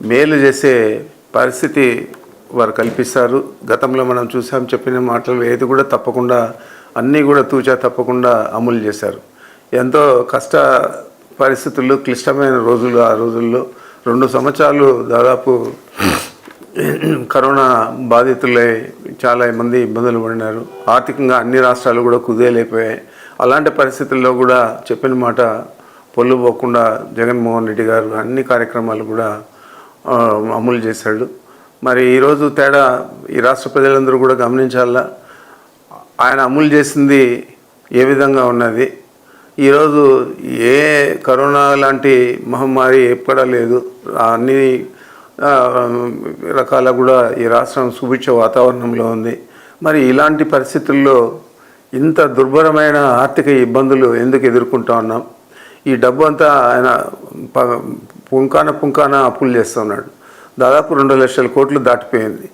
మేలు చేసే పరిస్థితి వారు కల్పిస్తారు. గతంలో మనం చూసాం, చెప్పిన మాటలు ఏది కూడా తప్పకుండా అన్నీ కూడా తూచా తప్పకుండా అమలు చేశారు. ఎంతో కష్ట పరిస్థితుల్లో, క్లిష్టమైన రోజులు, ఆ రోజుల్లో 2 సంవత్సరాలు దాదాపు కరోనా బాధితులై చాలా మంది ఇబ్బందులు పడినారు. ఆర్థికంగా అన్ని రాష్ట్రాలు కూడా కుదేలైపోయాయి. అలాంటి పరిస్థితుల్లో కూడా చెప్పిన మాట పొల్లుపోకుండా జగన్మోహన్ రెడ్డి గారు అన్ని కార్యక్రమాలు కూడా అమలు చేశాడు. మరి ఈరోజు తేడా ఈ రాష్ట్ర ప్రజలందరూ కూడా గమనించాలా, ఆయన అమలు చేసింది ఏ విధంగా ఉన్నది. ఈరోజు ఏ కరోనా లాంటి మహమ్మారి ఎక్కడా లేదు. అన్ని రకాల కూడా ఈ రాష్ట్రం సుభిక్ష వాతావరణంలో ఉంది. మరి ఇలాంటి పరిస్థితుల్లో ఇంత దుర్భరమైన ఆర్థిక ఇబ్బందులు ఎందుకు ఎదుర్కొంటా ఉన్నాం? ఈ డబ్బు అంతా ఆయన పుంకాన అప్పులు చేస్తూ ఉన్నాడు. దాదాపు 2 లక్షల కోట్లు దాటిపోయింది.